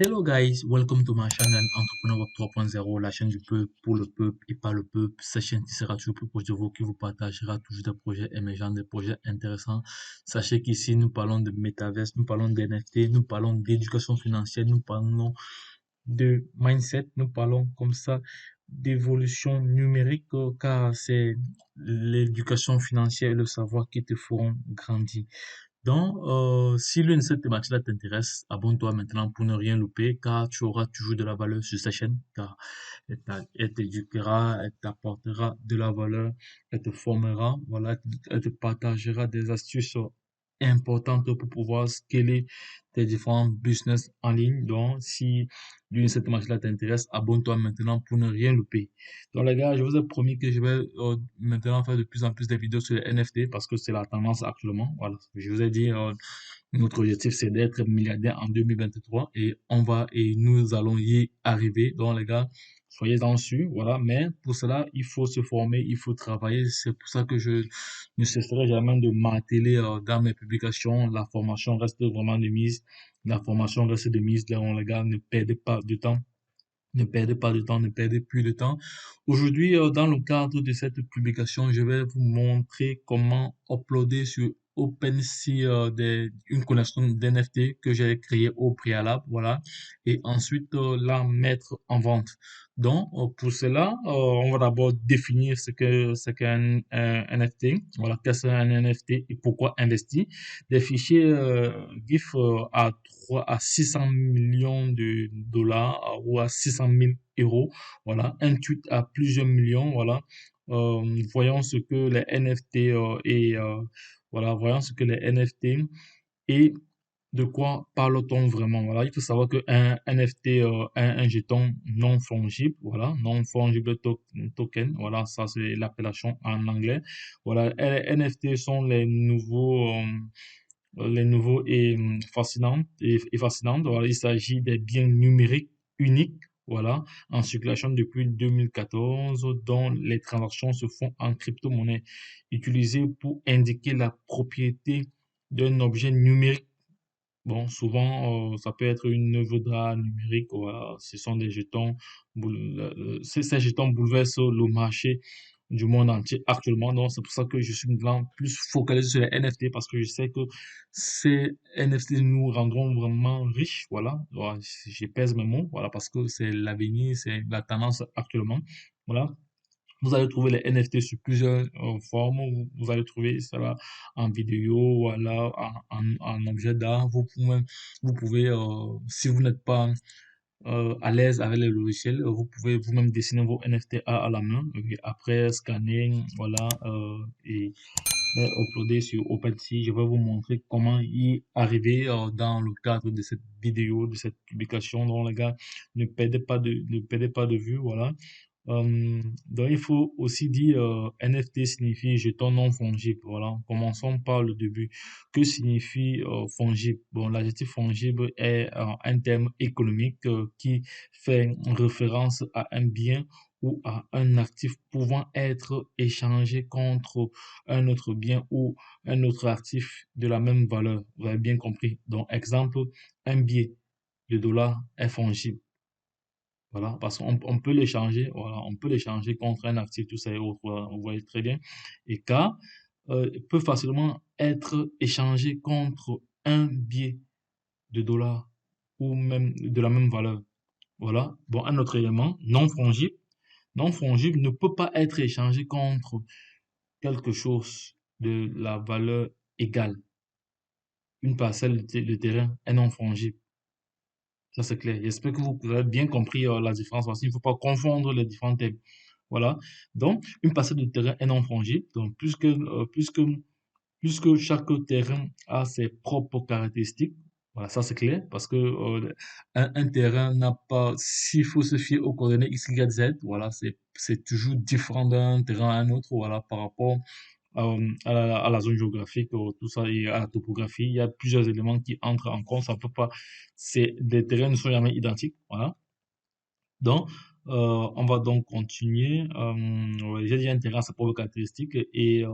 Hello guys, welcome to my channel Entrepreneur Web 3.0, la chaîne du peuple pour le peuple et par le peuple. Cette chaîne qui sera toujours plus proche de vous, qui vous partagera toujours des projets émergents, des projets intéressants. Sachez qu'ici nous parlons de métaverse, nous parlons d'NFT, nous parlons d'éducation financière, nous parlons de mindset, nous parlons comme ça d'évolution numérique, car c'est l'éducation financière et le savoir qui te feront grandir. Donc, si l'une de ces thématiques-là t'intéresse, abonne-toi maintenant pour ne rien louper, car tu auras toujours de la valeur sur cette chaîne, car elle t'éduquera, elle t'apportera de la valeur, elle te formera, voilà, elle te partagera des astuces importantes pour pouvoir scaler tes différents business en ligne. Donc, si l'une de ces thématiques-là t'intéresse, abonne-toi maintenant pour ne rien louper. Donc, les gars, je vous ai promis que je vais maintenant faire de plus en plus de vidéos sur les NFT parce que c'est la tendance actuellement. Voilà. Je vous ai dit, notre objectif, c'est d'être milliardaire en 2023 et nous allons y arriver. Donc, les gars, soyez-en sûrs. Voilà. Mais pour cela, il faut se former, il faut travailler. C'est pour ça que je ne cesserai jamais de marteler dans mes publications. La formation reste vraiment de mise. La formation reste de mise. Donc, les gars, ne perdez pas de temps. Ne perdez pas de temps, ne perdez plus de temps. Aujourd'hui, dans le cadre de cette publication, je vais vous montrer comment uploader sur OpenSea une collection d'NFT que j'ai créée au préalable, voilà, et ensuite la mettre en vente. Donc, pour cela, on va d'abord définir ce que c'est qu'un NFT, voilà, qu'est-ce qu'un NFT et pourquoi investir. Des fichiers GIF à 3 à 600 millions de dollars ou à 600 000 euros. Voilà, un tweet à plusieurs millions. Voilà, voyons ce que les NFT voilà, voyons ce que les NFT et de quoi parle-t-on vraiment? Voilà, il faut savoir que un NFT, un jeton non fongible, voilà, non fungible token, voilà, ça c'est l'appellation en anglais. Voilà, les NFT sont les nouveaux et fascinants et fascinantes. Voilà, il s'agit des biens numériques uniques, voilà, en circulation depuis 2014, dont les transactions se font en crypto-monnaie, utilisées pour indiquer la propriété d'un objet numérique. Bon, souvent, ça peut être une œuvre d'art numérique, voilà. Ce sont des jetons. Ces jetons bouleversent le marché du monde entier actuellement. Donc, c'est pour ça que je suis maintenant plus focalisé sur les NFT parce que je sais que ces NFT nous rendront vraiment riches, voilà. Voilà, je pèse mes mots, voilà, parce que c'est l'avenir, c'est la tendance actuellement. Voilà. Vous allez trouver les NFT sur plusieurs formes. Vous allez trouver cela en vidéo, voilà, en objet d'art. Vous pouvez, si vous n'êtes pas à l'aise avec les logiciels, vous pouvez vous-même dessiner vos NFT à la main. Et après, scanner, voilà, et les uploader sur OpenSea. Je vais vous montrer comment y arriver dans le cadre de cette vidéo, de cette publication. Donc, les gars, ne perdez pas de vue, voilà. Donc, il faut aussi dire NFT signifie jeton non fongible. Voilà, commençons par le début. Que signifie fongible? Bon, l'adjectif fongible est un terme économique qui fait référence à un bien ou à un actif pouvant être échangé contre un autre bien ou un autre actif de la même valeur. Vous avez bien compris. Donc, exemple, un billet de dollar est fongible. Voilà, parce qu'on peut l'échanger, voilà, on peut l'échanger contre un actif, tout ça et autres, voilà, vous voyez très bien. Et K peut facilement être échangé contre un billet de dollars ou même de la même valeur. Voilà. Bon, un autre élément, non fongible. Non fongible ne peut pas être échangé contre quelque chose de la valeur égale. Une parcelle de terrain est non fongible. Ça, c'est clair. J'espère que vous avez bien compris la différence parce qu'il ne faut pas confondre les différents thèmes. Voilà. Donc, une parcelle de terrain est non fongible. Donc, puisque chaque terrain a ses propres caractéristiques, voilà, ça c'est clair, parce que un terrain n'a pas, s'il faut se fier aux coordonnées X, Y, Z, voilà, c'est toujours différent d'un terrain à un autre, voilà, par rapport à la zone géographique, tout ça, et à la topographie. Il y a plusieurs éléments qui entrent en compte. Ça peut pas, les terrains ne sont jamais identiques, voilà. Donc, on va donc continuer. Ouais, j'ai dit un terrain à ses propres caractéristiques et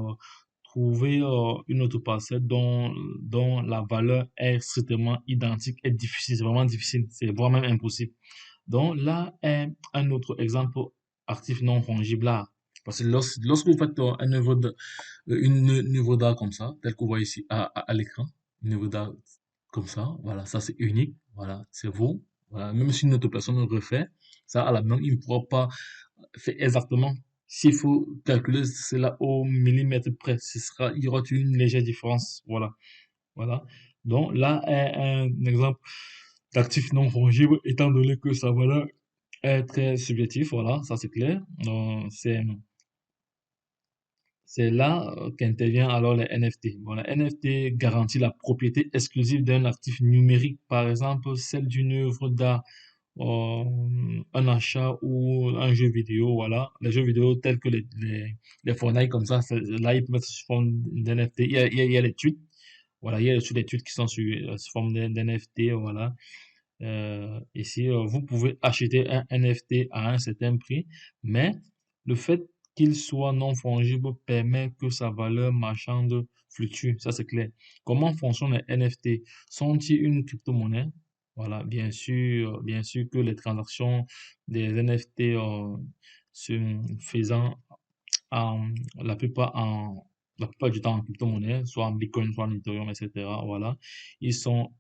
trouver une autre parcelle dont la valeur est strictement identique est difficile, c'est vraiment difficile, c'est voire même impossible. Donc là est un autre exemple actif non fongible là. Parce que lorsque vous faites une œuvre d'art comme ça, tel que vous voyez ici à l'écran, une œuvre d'art comme ça, voilà, ça c'est unique, voilà, c'est vous, voilà, même si une autre personne le refait, ça à la main, il ne pourra pas faire exactement. S'il faut calculer cela au millimètre près, il y aura une légère différence, voilà, voilà. Donc là est un exemple d'actif non fongible, étant donné que sa valeur est très subjective, voilà, ça c'est clair. Donc c'est là qu'intervient alors les NFT. Bon, les NFT garantit la propriété exclusive d'un actif numérique, par exemple celle d'une œuvre d'art, un achat ou un jeu vidéo, voilà. Les jeux vidéo tels que les Fortnite comme ça, là ils peuvent être sous forme d'NFT. Il y a les tweets, voilà, il y a aussi les tweets qui sont sous forme d'NFT, voilà. Ici, vous pouvez acheter un NFT à un certain prix, mais le fait qu'il soit non fongible permet que sa valeur marchande fluctue. Ça, c'est clair. Comment fonctionnent les NFT? Sont-ils une crypto-monnaie? Voilà, bien sûr que les transactions des NFT se faisant en, la plupart du temps en crypto-monnaie, soit en Bitcoin, soit en Ethereum, etc. Voilà. Ils sont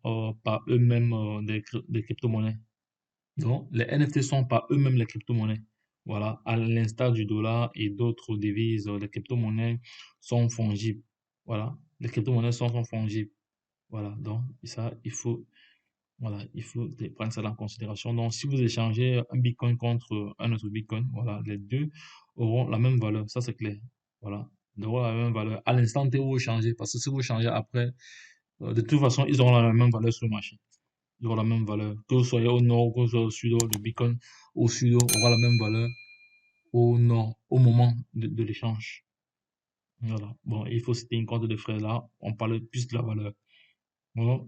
par eux-mêmes des crypto-monnaies. Donc, les NFT sont par eux-mêmes les crypto-monnaies. Voilà. À l'instar du dollar et d'autres devises, les crypto-monnaies sont fongibles. Voilà. Les crypto-monnaies sont fongibles. Voilà. Donc, ça, il faut prendre ça en considération. Donc, si vous échangez un Bitcoin contre un autre Bitcoin, voilà, les deux auront la même valeur. Ça, c'est clair. Voilà. Ils auront la même valeur à l'instant T où vous changez. Parce que si vous changez après, de toute façon, ils auront la même valeur sur le marché. Ils auront la même valeur. Que vous soyez au nord, que vous soyez au sud, le Bitcoin au sud aura la même valeur au nord, au moment de l'échange. Voilà. Bon, il faut citer une compte de frais là. On parle plus de la valeur. Voilà,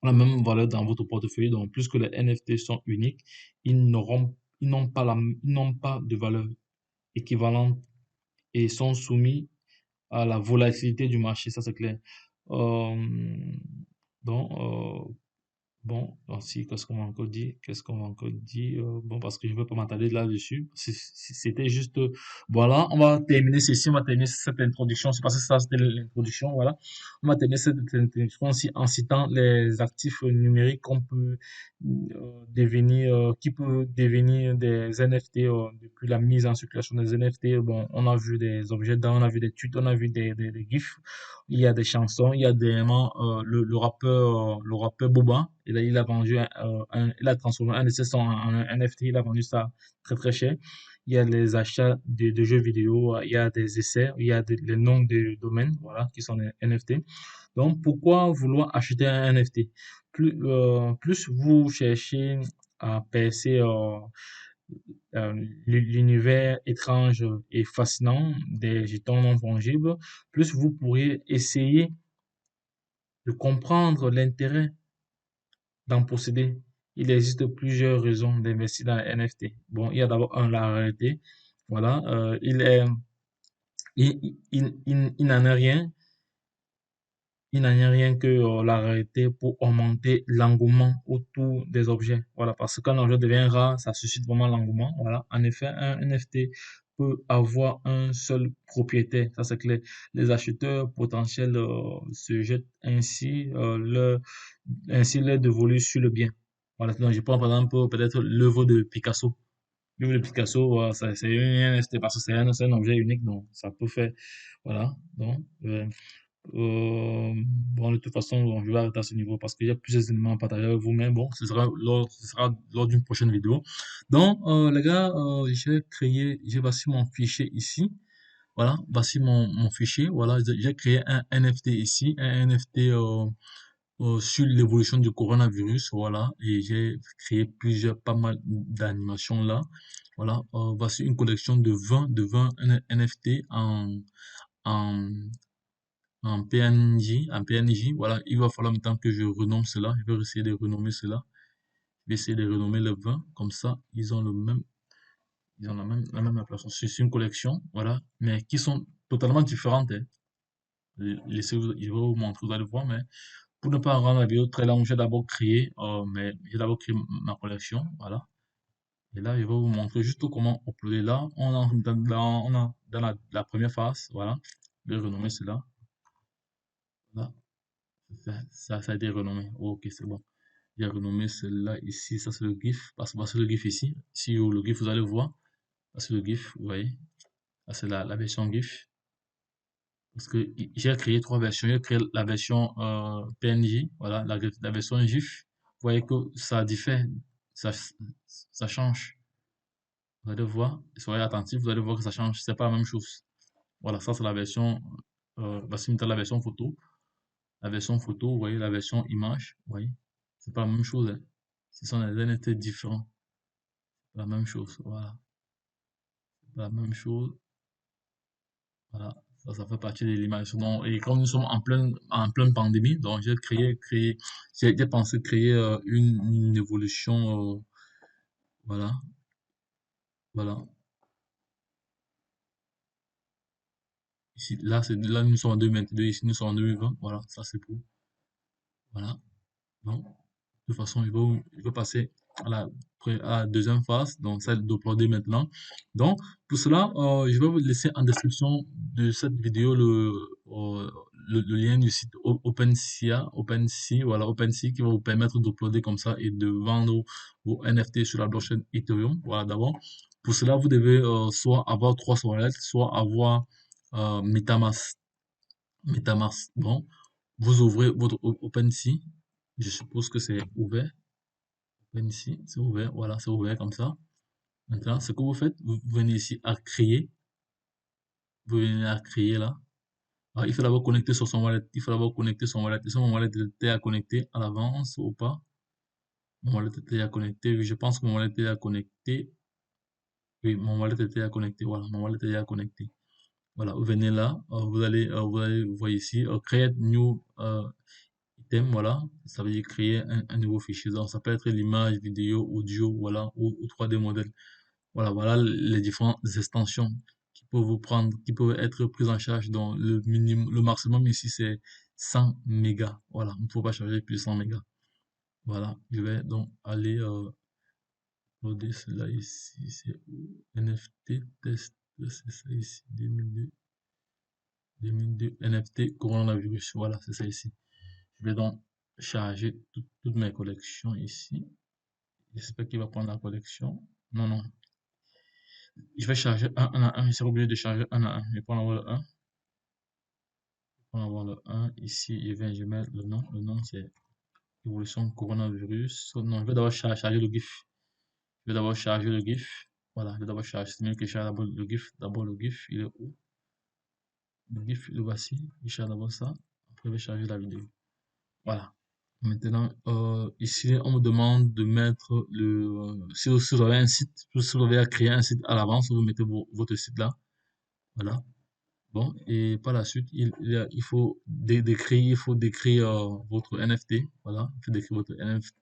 la même valeur dans votre portefeuille. Donc, plus que les NFT sont uniques, ils n'ont pas de valeur équivalente et sont soumis à la volatilité du marché. Ça, c'est clair. Euh, donc, bon, aussi, qu'est-ce qu'on m'a encore dit? Qu'est-ce qu'on m'a encore dit? Bon, parce que je ne veux pas m'attarder là-dessus. C'était juste, voilà, on va terminer ceci, on va terminer cette introduction. C'est parce que ça, c'était l'introduction, voilà. On va terminer cette introduction aussi en citant les actifs numériques qu'on peut qui peut devenir des NFT depuis la mise en circulation des NFT. Bon, on a vu des objets d'art, on a vu des tweets, on a vu des GIFs, il y a des chansons, il y a des éléments, le rappeur Boba, il a vendu il a transformé un de ses sons en un NFT, il a vendu ça très très cher. Il y a les achats de jeux vidéo, il y a des essais, il y a les noms de domaines, voilà, qui sont les NFT. Donc, pourquoi vouloir acheter un NFT? Plus vous cherchez à percer l'univers étrange et fascinant des jetons non fongibles, plus vous pourriez essayer de comprendre l'intérêt d'en posséder. Il existe plusieurs raisons d'investir dans les NFT. Bon, il y a d'abord la rareté. Voilà, il n'en est rien. Il n'en est rien que la rareté pour augmenter l'engouement autour des objets. Voilà, parce que quand l'objet devient rare, ça suscite vraiment l'engouement. Voilà, en effet, un NFT peut avoir un seul propriétaire. Ça, c'est clair. Les acheteurs potentiels se jettent ainsi leur dévolu sur le bien. Voilà, donc je prends par exemple peut-être l'œuvre de Picasso. L'œuvre de Picasso, voilà, c'est un NFT parce que c'est un objet unique, donc ça peut faire, voilà, donc, bon, de toute façon, bon, je vais arrêter à ce niveau parce qu'il y a plusieurs éléments à partager avec vous, mais bon, ce sera lors d'une prochaine vidéo. Donc, les gars, j'ai voici mon fichier ici. Voilà, voici mon fichier. Voilà, j'ai créé un NFT ici, un NFT sur l'évolution du coronavirus. Voilà, et j'ai créé pas mal d'animations là. Voilà, voici une collection de 20 NFT en, en PNJ, voilà, il va falloir maintenant que je renomme cela, je vais essayer de renommer cela, je vais essayer de renommer les 20, comme ça, ils ont la même appellation, c'est une collection, voilà, mais qui sont totalement différentes, hein. Je vais vous montrer, vous allez voir, mais pour ne pas rendre la vidéo très longue, j'ai d'abord créé ma collection, voilà. Et là, je vais vous montrer juste comment uploader là. On a dans la première phase, voilà. Je vais renommer cela, voilà. Ça a été renommé. Ok, c'est bon. J'ai renommé cela ici, ça c'est le GIF, parce que c'est le GIF ici. Si le GIF, vous allez voir, ça c'est le GIF, vous voyez. Ça c'est la version GIF. Parce que j'ai créé trois versions. J'ai créé la version PNJ, voilà, la version GIF. Vous voyez que ça diffère, ça, ça change. Vous allez voir, soyez attentifs, vous allez voir que ça change. C'est pas la même chose. Voilà, ça c'est la version, voici maintenant la version photo. La version photo, vous voyez, la version image, vous voyez, c'est pas la même chose, hein. Ce sont des NFT différents. La même chose, voilà. La même chose, voilà. Ça fait partie de l'image. Et comme nous sommes en pleine pandémie, donc j'ai pensé créer une évolution, voilà, voilà. Ici, là, nous sommes en 2022, ici, nous sommes en 2020, voilà, ça c'est pour, voilà. Donc, de toute façon, je vais passer à la deuxième phase, donc celle d'uploader maintenant. Donc, pour cela, je vais vous laisser en description de cette vidéo le lien du site OpenSea, voilà, OpenSea qui va vous permettre d'uploader comme ça et de vendre vos NFT sur la blockchain Ethereum. Voilà, d'abord. Pour cela, vous devez soit avoir trois wallets, soit avoir MetaMask. MetaMask. Bon, vous ouvrez votre OpenSea. Je suppose que c'est ouvert. OpenSea, c'est ouvert. Voilà, c'est ouvert comme ça. Maintenant, ce que vous faites, vous venez ici à créer. Vous venez à créer là. Alors, il faut d'abord connecter sur son wallet. Il faut d'abord connecter son wallet. Est-ce que mon wallet était à connecter à l'avance ou pas? Mon wallet était à connecter. Oui, je pense que mon wallet était à connecter. Oui, mon wallet était à connecter. Voilà, mon wallet était à connecter. Voilà, vous venez là. Vous voyez ici, create new item, voilà, ça veut dire créer un nouveau fichier. Donc, ça peut être l'image, vidéo, audio, voilà, ou 3D modèle. Voilà les différentes extensions qui peuvent vous prendre, qui peuvent être prises en charge. Donc, le maximum ici, c'est 100 mégas. Voilà, on ne peut pas charger plus de 100 mégas. Voilà, je vais donc aller loader cela ici. C'est NFT test, c'est ça ici, 2002 NFT coronavirus. Voilà, c'est ça ici. Je vais donc charger toutes mes collections ici. J'espère qu'il va prendre la collection. Non, non. Je vais charger un à un. Je serai obligé de charger un à un. Je vais prendre le 1. Je vais prendre le 1. Ici, je mets le nom. Le nom, c'est évolution coronavirus. Non, je vais d'abord charger le GIF. Je vais d'abord charger le GIF. Voilà, je vais d'abord charger. C'est mieux que je charge d'abord le GIF. D'abord le GIF, il est où? Le GIF, le voici. Je charge d'abord ça. Après, je vais charger la vidéo. Voilà. Maintenant, ici, on me demande de mettre si vous avez un site, si vous avez à créer un site à l'avance, vous mettez votre site là. Voilà. Bon, et par la suite, il faut décrire votre NFT. Voilà. Il faut décrire votre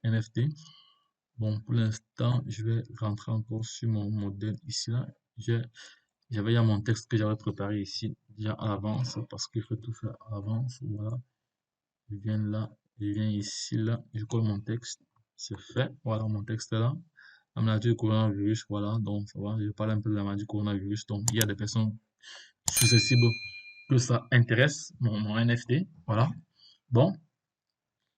NFT. Bon, pour l'instant, je vais rentrer encore sur mon modèle ici là. J'avais mon texte que j'avais préparé ici déjà à l'avance parce qu'il faut tout faire à l'avance. Voilà. Je viens là, je viens ici, là, je colle mon texte, c'est fait, voilà mon texte est là. La maladie du coronavirus, voilà, donc ça va, je parle un peu de la maladie du coronavirus, donc il y a des personnes susceptibles que ça intéresse, mon NFT, voilà. Bon,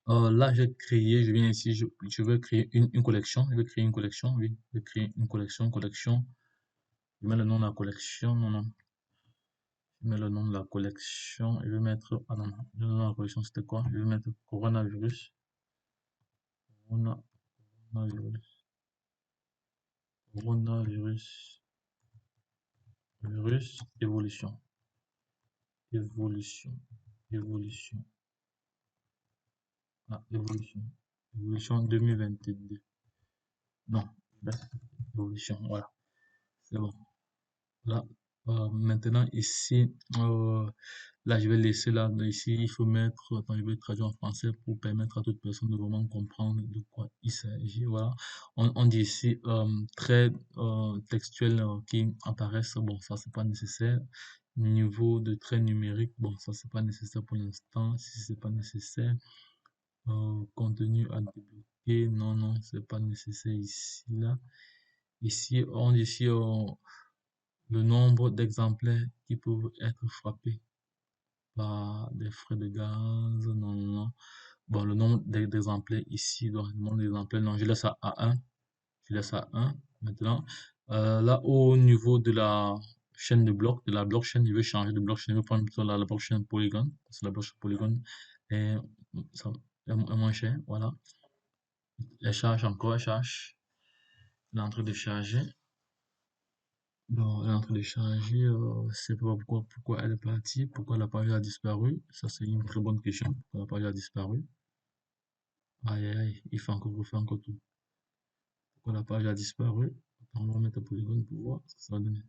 là j'ai créé, je viens ici, je veux créer une collection, je vais créer une collection, oui, je vais créer une collection, je mets le nom de la collection, non, non, je mets le nom de la collection, je vais mettre, ah non, non, le nom de la collection c'était quoi? Je vais mettre coronavirus, coronavirus. Coronavirus, virus, évolution, évolution, évolution, évolution 2022. Non, là, évolution, voilà, c'est bon. Là, maintenant ici, là je vais laisser là, ici il faut mettre, attends, je vais traduire en français pour permettre à toute personne de vraiment comprendre de quoi il s'agit. Voilà, on dit ici traits textuels qui apparaissent. Bon, ça c'est pas nécessaire. Niveau de trait numérique, bon, ça c'est pas nécessaire pour l'instant. Si c'est pas nécessaire, contenu à débloquer, non, non, c'est pas nécessaire ici, là. Ici, le nombre d'exemplaires qui peuvent être frappés par des frais de gaz, non, non, non. Bon, le nombre d'exemplaires ici, donc, le nombre d'exemplaires, non, je laisse à 1. Je laisse à 1. Maintenant, là, au niveau de la chaîne de blocs, de la blockchain, je vais changer de blockchain. Je vais prendre plutôt la blockchain Polygon. Parce que la blockchain Polygon est, ça, est moins cher. Voilà. Elle charge encore, elle charge. Elle est en train de charger. Bon, elle est en train de charger. C'est pas pourquoi elle est partie. Pourquoi la page a disparu. Ça, c'est une très bonne question. Pourquoi la page a disparu. Aïe, aïe, aïe. Il fait encore tout. Pourquoi la page a disparu. Attends, on va mettre Polygon pour voir ce que ça va donner.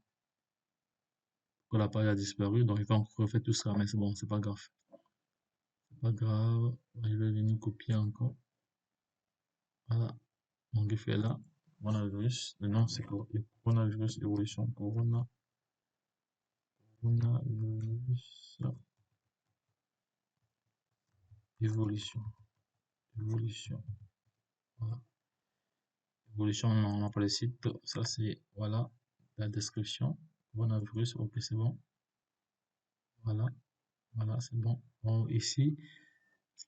Pourquoi la page a disparu. Donc, il va encore refaire tout ça. Mais c'est bon, c'est pas grave. C'est pas grave. Je vais venir copier encore. Voilà. Donc, il fait là. Coronavirus. Le nom, c'est quoi? Coronavirus évolution. Coronavirus évolution. Évolution. Voilà. Évolution, on n'a pas le site. Ça, c'est, voilà, la description. Coronavirus, ok, c'est bon. Voilà. Voilà, c'est bon. Bon, ici,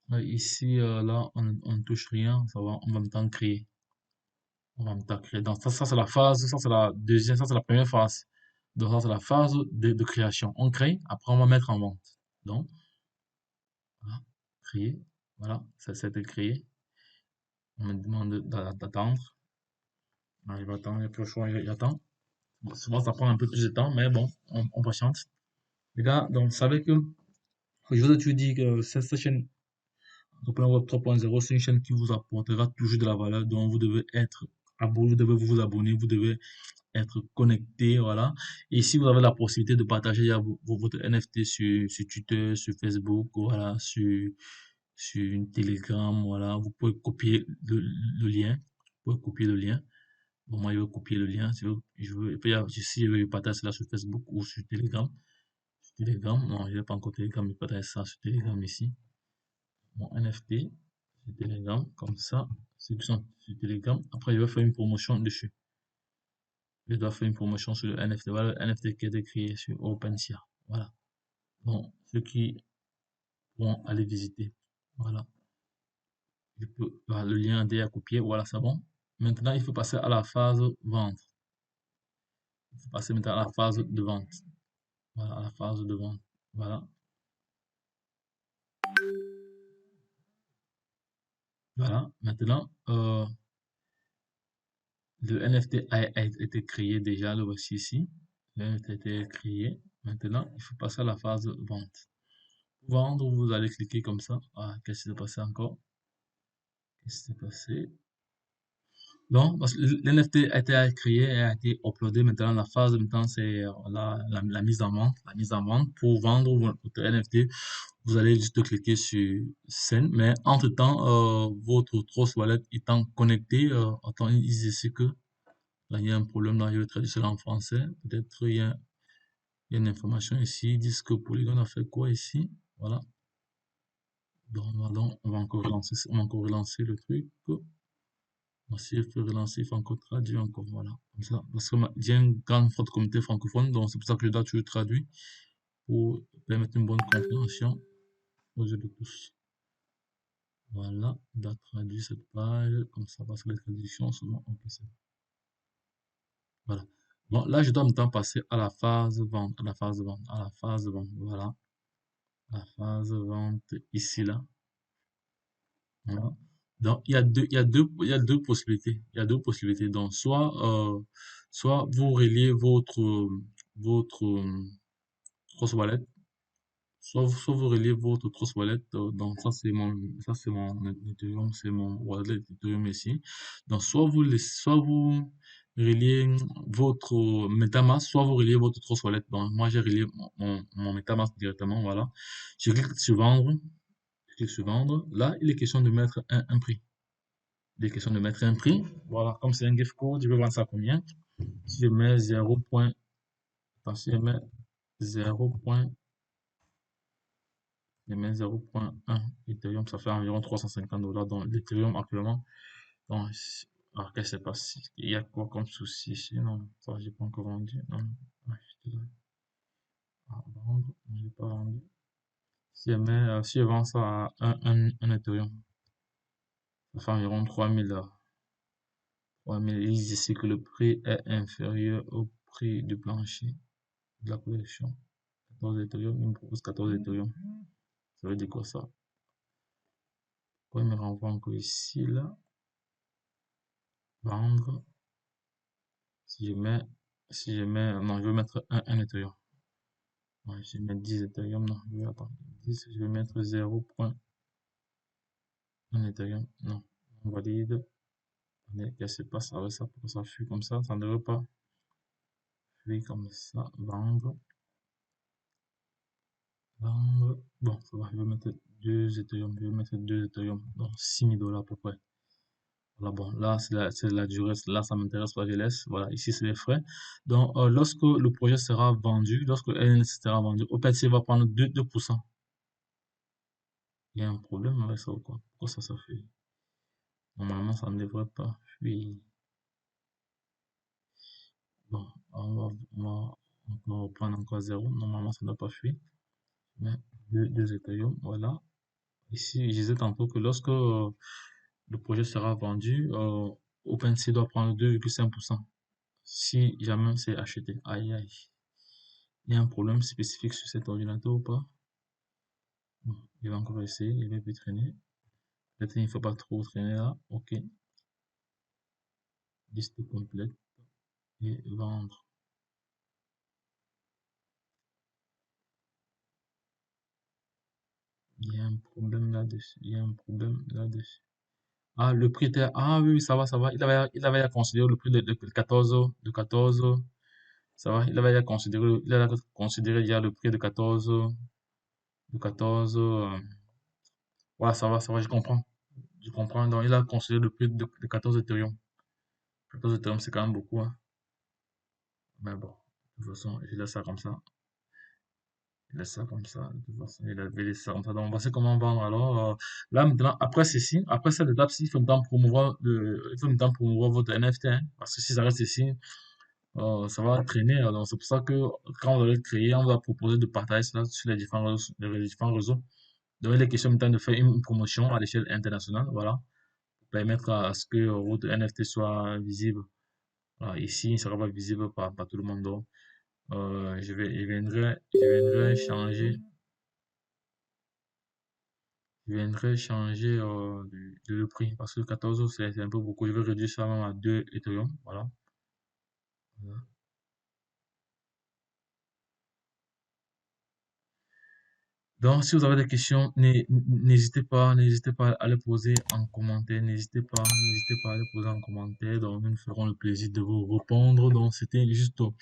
là, on ne touche rien. Ça va en même temps créer. On va en même temps créer. Donc, ça c'est la phase, ça, c'est la deuxième, ça, c'est la première phase. Donc, ça, c'est la phase de création. On crée, après, on va mettre en vente. Donc, voilà, créer. Voilà, ça, c'est créé. On me demande d'attendre. Il va attendre, il n'y a plus le choix, il attend. Bon, souvent, ça prend un peu plus de temps, mais bon, on patiente. Les gars, donc, vous savez que, je vous ai toujours dit que cette chaîne Entrepreneur Web 3.0, c'est une chaîne qui vous apportera toujours de la valeur, donc vous devez être abonné, vous devez vous abonner, vous devez être connecté, voilà. Et si vous avez la possibilité de partager votre NFT sur Twitter, sur Facebook, voilà, sur une Telegram, voilà, vous pouvez copier le lien. Vous pouvez copier le lien. Bon, moi, je vais copier le lien. Et puis, si je veux partager cela sur Facebook ou sur Telegram. Sur Telegram, non, je n'ai pas encore Telegram, je partage ça sur Telegram ici. Mon NFT sur Telegram, comme ça, ceux qui sont sur Telegram. Après, je vais faire une promotion dessus. Je dois faire une promotion sur le NFT. Voilà le NFT qui a été créé sur OpenSea. Voilà. Donc, ceux qui vont aller visiter. Voilà. Voilà, le lien est déjà copié. Voilà, c'est bon. Maintenant, il faut passer à la phase vente. Il faut passer maintenant à la phase de vente. Voilà, à la phase de vente. Voilà. Voilà. Maintenant, le NFT a été créé déjà. Le voici ici. Le NFT a été créé. Maintenant, il faut passer à la phase vente. Pour vendre, vous allez cliquer comme ça. Ah, qu'est-ce qui s'est passé encore? Qu'est-ce qui s'est passé? Donc, parce que l'NFT a été créé et a été uploadé. Maintenant, la phase maintenant, c'est la mise en vente. La mise en vente pour vendre votre NFT, vous allez juste cliquer sur Send. Mais entre-temps, votre Trust Wallet étant connecté, attends, ils disent ici que là, il y a un problème. Là, je vais traduire cela en français. Peut-être il y a une information ici. Ils disent que Polygon a fait quoi ici? Voilà. Donc, on va encore relancer le truc. Si il faut relancer, il faut encore traduire encore, voilà. Comme ça. Parce que j'ai une grande forte communauté francophone, donc c'est pour ça que je dois toujours traduire pour permettre une bonne compréhension aux yeux de tous. Voilà, je dois traduire cette page, comme ça, parce que les traductions sont en PC. Voilà. Bon, là, je dois maintenant passer à la phase vente, à la phase vente, à la phase vente, voilà. La phase vente ici, là. Voilà. Donc, il y a deux possibilités. Il y a deux possibilités. Donc, soit vous reliez votre Trust Wallet, soit vous reliez votre Trust Wallet. Donc, ça c'est mon Ethereum, c'est mon wallet Ethereum ici. Donc, soit vous reliez votre MetaMask, soit vous reliez votre Trust Wallet. Donc, moi, j'ai relié mon MetaMask directement, voilà. Je clique sur vendre. Je clique sur vendre. Là, il est question de mettre un prix. Des questions de mettre un prix. Voilà, comme c'est un gift code, je vais vendre ça combien? Si je mets 0. Attends, si je mets 0. Je mets 0,1 Ethereum, ça fait environ 350 $. Donc, l'Ethereum actuellement, donc, alors, qu'est-ce qui se passe? Il y a quoi comme souci ici? Non, ça, j'ai pas encore vendu. Non, acheter là. Ah, vendre, non, j'ai pas vendu. Si je vends ça à un Ethereum, ça fait environ 3000 $. 3000, ils disent ici que le prix est inférieur au prix du plancher de la collection. 14 Ethereum, il me propose 14 Ethereum. Ça veut dire quoi ça? Pourquoi il me renvoie encore ici, là? Vendre. Si je mets, non, je vais mettre un Ethereum. Ouais, je vais mettre 10 Ethereum, non, je vais attendre. 10, je vais mettre 0,1 Ethereum, non, on valide. Attendez, qu'est-ce qui se passe avec ça? Pourquoi ça fuit comme ça? Ça ne devrait pas fuir comme ça. Vendre, vendre. Bon, ça va, je vais mettre 2 Ethereum, je vais mettre 2 Ethereum, donc 6000 $ à peu près. Voilà, bon, là, c'est la durée, là, ça m'intéresse pas, je laisse. Voilà, ici, c'est les frais. Donc, lorsque le projet sera vendu, lorsque LNC sera vendu, OpenSea va prendre 2%. Il y a un problème avec ça ou quoi? Pourquoi ça fait? Normalement, ça ne devrait pas fuir. Bon, on va reprendre encore 0. Normalement, ça ne doit pas fuir. Mais 2 Ethereum, voilà. Ici, je disais tantôt que lorsque le projet sera vendu, OpenSea doit prendre 2,5% si jamais c'est acheté. Aïe, aïe. Il y a un problème spécifique sur cet ordinateur ou pas? Bon, il va encore essayer, il va plus traîner. Peut-être qu'il ne faut pas trop traîner là. Ok. Liste complète et vendre. Il y a un problème là-dessus. Il y a un problème là-dessus. Ah, le prix était. Ah oui, oui, ça va, ça va. Il avait à considérer le prix de 14. De 14. Ça va. Il avait à considérer déjà le prix de 14. De 14. Voilà, ça va, je comprends. Je comprends. Donc, il a considéré le prix de 14 Ethereum. 14 Ethereum, c'est quand même beaucoup, hein. Mais bon, de toute façon, je laisse ça comme ça. Il laisse ça comme ça. De toute façon, il avait laissé ça comme ça. Donc, on va voir comment vendre alors. Là, maintenant, après ceci, après cette étape-ci, il faut maintenant promouvoir votre NFT, hein, parce que si ça reste ici, ça va traîner. Donc, c'est pour ça que quand on va le créer, on va proposer de partager cela sur les différents réseaux. Donc, il est question maintenant de faire une promotion à l'échelle internationale, voilà, pour permettre à ce que votre NFT soit visible. Voilà, ici, il ne sera pas visible par tout le monde. Donc, je viendrai changer. Je viendrai changer le prix parce que 14 euros c'est un peu beaucoup. Je vais réduire ça même à 2 Ethereum. Voilà. Voilà. Donc, si vous avez des questions, n'hésitez pas à les poser en commentaire. N'hésitez pas à les poser en commentaire. Donc, nous nous ferons le plaisir de vous répondre. Donc, c'était juste pour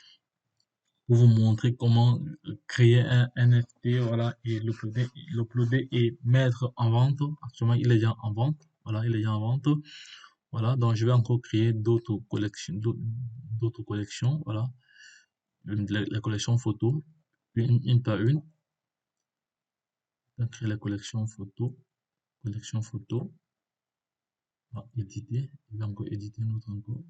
vous montrer comment créer un NFT, voilà, et l'uploader et mettre en vente. Actuellement, il est déjà en vente. Voilà, il est déjà en vente. Voilà, donc je vais encore créer d'autres collections, voilà, la collection photo, une par une. Donc, créer la collection photo, éditer, je vais encore éditer une autre encore.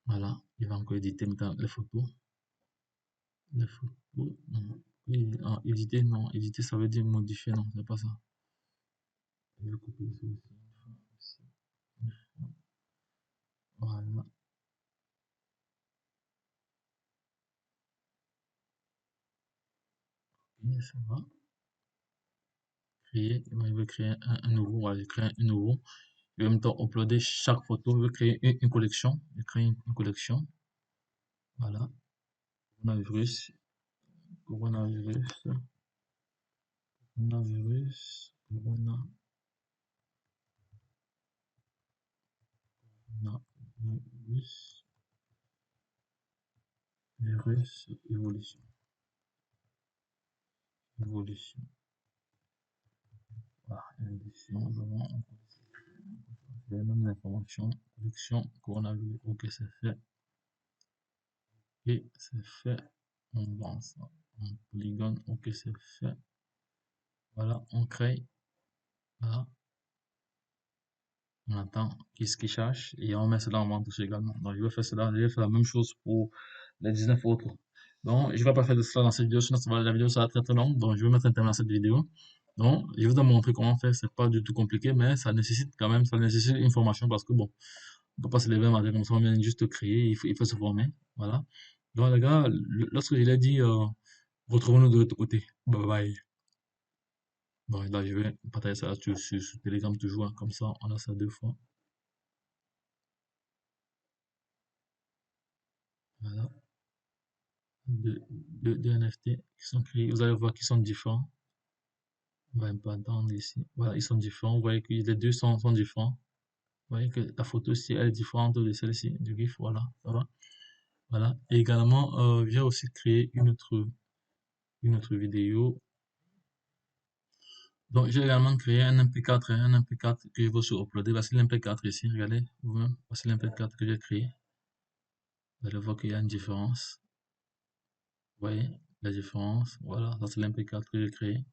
Voilà, il va encore éditer maintenant les photos, non. Éditer, non, éditer ça veut dire modifier, non, c'est pas ça. Je vais copier ça aussi, voilà, et ça va. Créer, je vais créer un nouveau, voilà, j'ai créé un nouveau. Je vais en même temps uploader chaque photo, je vais créer une collection, je vais créer une collection, voilà, coronavirus, coronavirus, coronavirus, coronavirus, virus, évolution, évolution, voilà, évolution, vraiment. les mêmes informations. Collection coronavirus. Ok, c'est fait. Et c'est fait. On vend ça en polygone. Ok, c'est fait. Voilà, on crée. Voilà. On attend qu'il cherche et on met cela en vente aussi également. Donc, je vais faire cela. Je vais faire la même chose pour les 19 autres. Donc, je ne vais pas faire de cela dans cette vidéo, sinon la vidéo sera très très longue. Donc, je vais mettre un terme à cette vidéo. Donc, je vais vous montrer comment faire. C'est pas du tout compliqué, mais ça nécessite quand même, ça nécessite une formation parce que bon, on peut pas se lever un matin comme ça, on vient juste créer, il faut se former. Voilà. Donc, les gars, lorsque je l'ai dit, retrouvons-nous de l'autre côté. Bye bye. Bon, là, je vais partager ça sur Telegram toujours, hein. Comme ça, on a ça deux fois. Voilà. Deux NFT qui sont créés. Vous allez voir qu'ils sont différents. On va un peu attendre ici. Voilà, ils sont différents. Vous voyez que les deux sont différents. Vous voyez que la photo ici, elle est différente de celle-ci, du GIF. Voilà, ça va. Voilà. Et également, j'ai aussi créé une autre vidéo. Donc, j'ai également créé un MP4, hein, un MP4 que je vais sur uploader. Voici l'MP4 ici, regardez vous-même. Voici l'MP4 que j'ai créé. Vous allez voir qu'il y a une différence. Vous voyez la différence. Voilà, ça c'est l'MP4 que j'ai créé.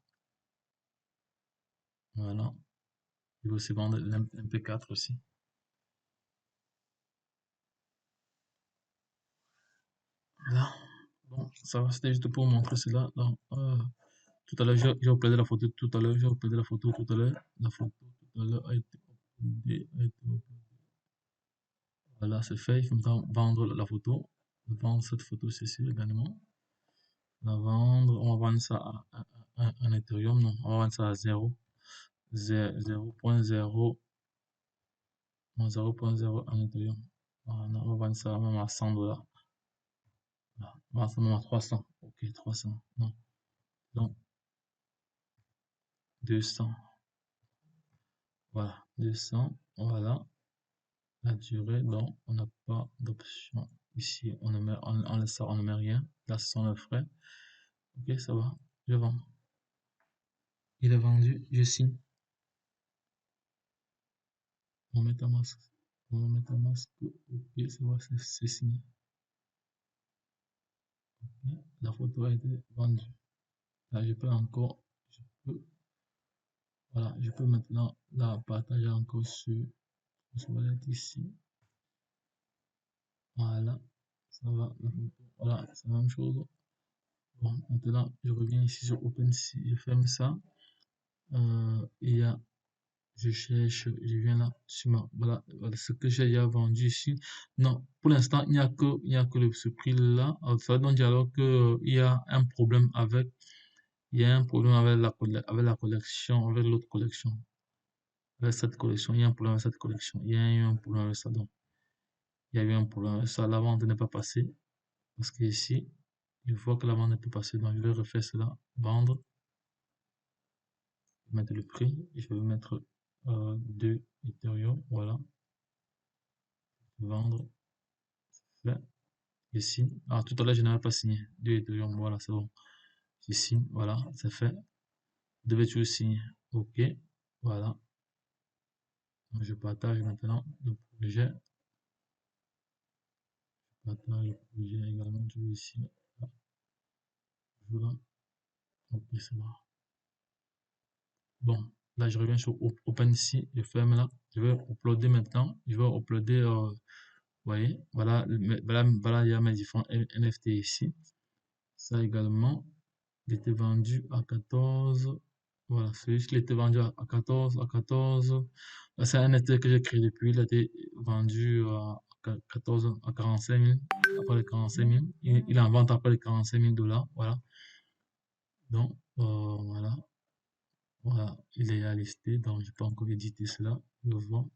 Voilà. Je vais aussi vendre l'MP4 aussi. Voilà. Bon, ça va, c'était juste pour vous montrer cela. Donc, tout à l'heure, j'ai uploadé la photo tout à l'heure. J'ai uploadé la photo tout à l'heure. La photo tout à l'heure a été uploadée, voilà, c'est fait. Il faut maintenant vendre la photo. Vendre cette photo, c'est sûr également. La vendre, on va vendre ça à Ethereum. Non, on va vendre ça à 0.0 en Ethereum. Voilà, on va vendre ça même à 100 $. Voilà, on va vendre ça même à 300. Ok, 300. Non, donc 200. Voilà, 200. Voilà. La durée, donc on n'a pas d'option. Ici, on ne met, on laisse ça, on ne met rien. Là, ce sont les frais. Ok, ça va. Je vends. Il est vendu. Je signe. Mon MetaMask. Mon MetaMask. Ok, ça va, c'est signé. Ok, la photo a été vendue. Là, je peux encore, je peux, voilà, je peux maintenant la partager encore sur wallet ici. Voilà, ça va, la photo. Voilà, c'est la même chose. Bon, maintenant, je reviens ici sur OpenSea, je ferme ça. Il y a, je cherche, je viens là, voilà, voilà ce que j'ai déjà vendu ici. Non, pour l'instant, il n'y a que ce prix-là. Ça veut dire alors que, il y a un problème avec, il y a un problème avec avec la collection, avec l'autre collection. Avec cette collection, il y a un problème avec cette collection. Il y a eu un problème avec ça. Donc, il y a eu un problème avec ça. La vente n'est pas passée. Parce que ici, il faut que la vente n'est pas passée. Donc, je vais refaire cela. Vendre. Mettre le prix. Je vais mettre 2 Ethereum. Voilà. Vendre. Fait. Je signe. Ah, tout à l'heure, je n'avais pas signé. 2 Ethereum. Voilà, c'est bon. Je signe. Voilà, c'est fait. Vous devez toujours signer. OK. Voilà. Donc, je partage maintenant le projet. Je partage le projet également. Je vais ici. Voilà. OK, c'est bon. Bon, là, je reviens sur OpenSea. Je ferme là. Je vais uploader maintenant. Je vais uploader, vous voyez, voilà, voilà, il y a mes différents NFT ici. Ça également, il était vendu à 14. Voilà, celui qui était vendu à 14, à 14. C'est un NFT que j'ai créé depuis. Il a été vendu à 14, à 45 000. Après les 45 000. Il est en vente après les 45 000 $. Voilà. Donc, voilà. Voilà, il est à lister, donc je peux encore éditer cela. Je vois.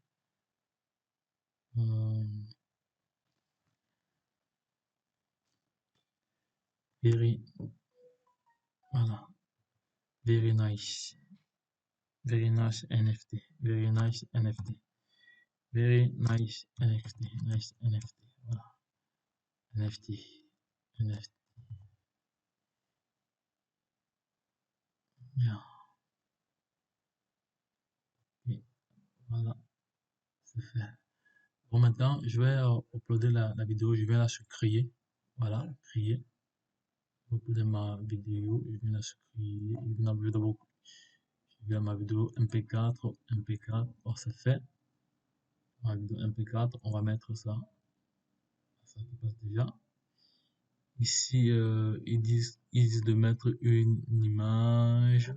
Euh, very, voilà, very nice. Very nice NFT. Very nice NFT. Very nice NFT. Nice NFT. Voilà. NFT. NFT. Bien. Et voilà. c'est fait. Bon, maintenant, je vais uploader la vidéo, je vais la sur créer. Voilà, créer. Uploader ma vidéo, je vais la sur créer. Je vais à ma vidéo MP4, MP4. Oh, c'est fait. Ma vidéo MP4, on va mettre ça. Ça qui passe déjà. Ici, ils disent de mettre une image.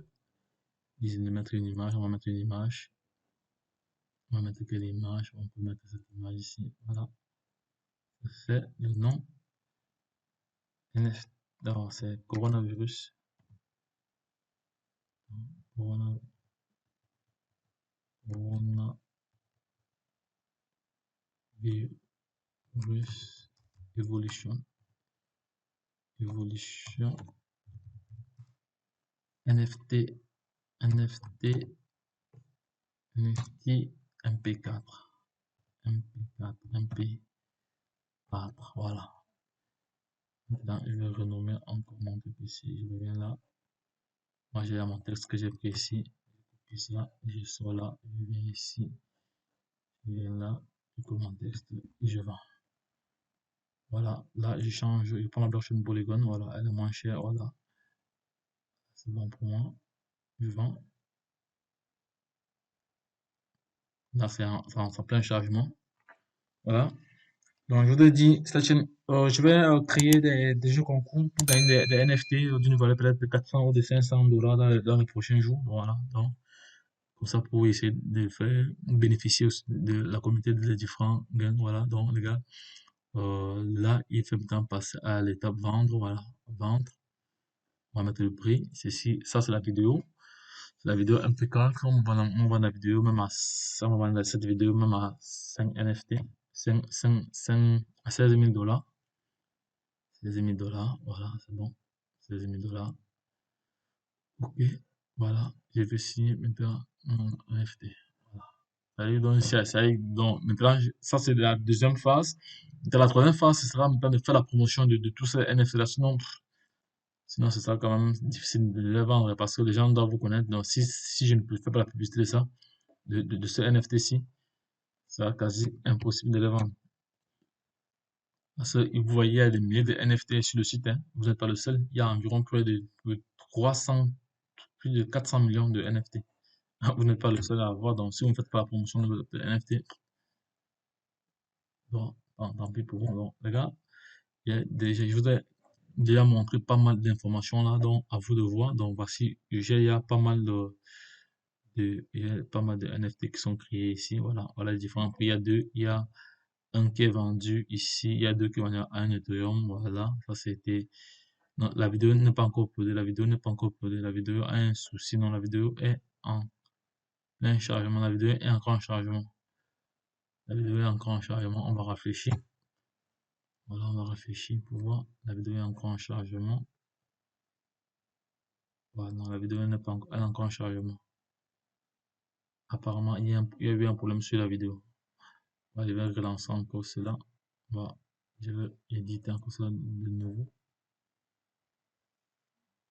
Ils disent de mettre une image, on va mettre une image. On va mettre quelle image? On peut mettre cette image ici. Voilà. C'est fait. Le nom. NFT. Alors, c'est coronavirus. Coronavirus evolution. Evolution. NFT. NFT. NFT. MP4. MP4. MP4. Voilà. Maintenant, je vais renommer encore mon truc ici. Je reviens là. Moi, j'ai mon texte que j'ai pris ici. Je copie ça. Je sors là. Je viens ici. Je viens là. Je colle mon texte. Et je vends. Voilà. Là, je change. Je prends la blockchain Polygon. Voilà. Elle est moins chère. Voilà. C'est bon pour moi. Je vends. Là, c'est en plein chargement. Voilà. Donc, je vous ai dit, cette chaîne, je vais créer des jeux concours pour gagner des NFT d'une valeur peut-être de 400 ou de 500 dollars dans les prochains jours. Voilà. Donc, comme ça, pour essayer de faire bénéficier aussi de la communauté des différents gains. Voilà. Donc, les gars, là, il fait maintenant passer à l'étape vendre. Voilà. Vendre. On va mettre le prix. Ceci, ça, c'est la vidéo. C'est la vidéo MP4. On vend la vidéo même on va vendre cette vidéo même à 5 NFT. 5 à 16 000 dollars. 16 000 dollars. Voilà, c'est bon. 16 000 dollars. Ok. Voilà. Je vais signer maintenant mon NFT. Voilà. Donc, maintenant, ça, c'est la deuxième phase. Dans la troisième phase, ce sera maintenant de faire la promotion de tous ces NFT là. Sinon, ce sera quand même difficile de les vendre parce que les gens doivent vous connaître. Donc, si je ne fais pas la publicité de ça, de ce NFT-ci, ça sera quasi impossible de les vendre. Parce que vous voyez, il y a des milliers de NFT sur le site, hein. Vous n'êtes pas le seul. Il y a environ près de 300, plus de 400 millions de NFT. Vous n'êtes pas le seul à avoir. Donc, si vous ne faites pas la promotion de NFT, bon, tant pis pour vous. Donc, les gars, je vous ai déjà montré pas mal d'informations là, donc à vous de voir. Donc, voici, il y a pas mal il y a pas mal de NFT qui sont créés ici. Voilà, voilà les différents prix. Il y a deux, il y a un qui est vendu ici, il y a deux qui vendus à 1 Ethereum. Voilà, ça c'était. Non, la vidéo n'est pas encore uploadée, la vidéo n'est pas encore uploadée, la vidéo a un souci, non, la vidéo est en plein chargement, la vidéo est encore en chargement. La vidéo est encore en chargement, on va réfléchir. Voilà, on va réfléchir pour voir. La vidéo est encore en chargement. Voilà, non, la vidéo n'est pas encore, elle est encore en chargement. Apparemment, il y a eu un problème sur la vidéo. Voilà, je vais relancer encore cela. Voilà, je vais éditer encore cela de nouveau.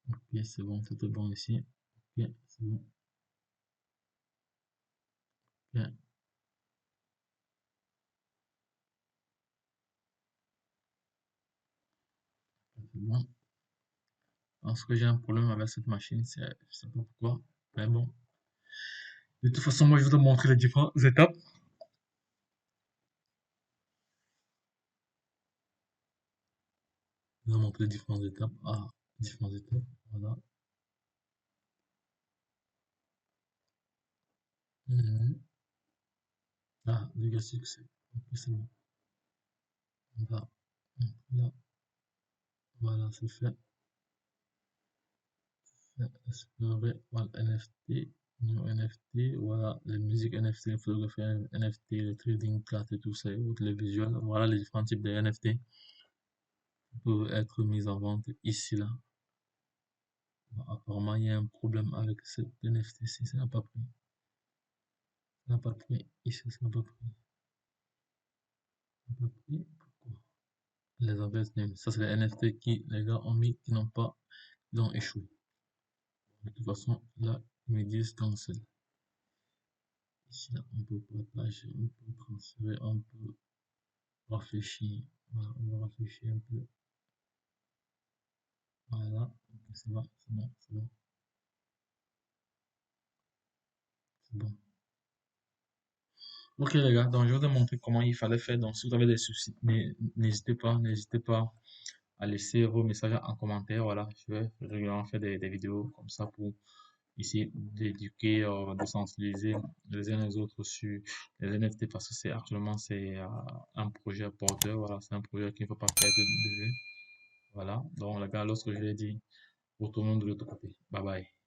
Ok, c'est bon, tout est bon ici. Ok, c'est bon. Ok, c'est bon. Parce que j'ai un problème avec cette machine, je sais pas pourquoi. Mais bon. De toute façon, moi, je vais te montrer les différentes étapes. Je vais te montrer les différentes étapes. Ah, différentes étapes. Voilà. Mhm. Ah, dégâts succès. Ok, c'est bon. Voilà. Là, voilà, c'est fait. Explorer, voilà, NFT, new NFT, voilà, les musiques NFT, les photographies NFT, les trading cards et tout ça, et autres, les visuels, voilà les différents types de NFT peuvent être mis en vente ici, là. Bon, apparemment, il y a un problème avec cette NFT ici, ça n'a pas pris. Ça n'a pas pris, ici, ça n'a pas pris. Ça n'a pas pris, pourquoi? Les adresses name, ça c'est les NFT qui, les gars ont mis, qui n'ont pas, ils ont échoué. De toute façon, là, ils me disent cancel. Ici, là, on peut partager, on peut transférer, on peut réfléchir. Voilà, on va réfléchir un peu. Voilà, ok, c'est bon, c'est bon, c'est bon, c'est bon. Ok les gars, donc je vais vous montrer comment il fallait faire. Donc si vous avez des soucis, n'hésitez pas à laisser vos messages en commentaire. Voilà, je vais régulièrement faire des vidéos comme ça pour essayer d'éduquer, de sensibiliser les uns les autres sur les NFT parce que c'est un projet porteur. Voilà, c'est un projet qu'il ne faut pas perdre de vue. Voilà, donc les gars, lorsque je l'ai dit, retournons de l'autre côté. Bye bye.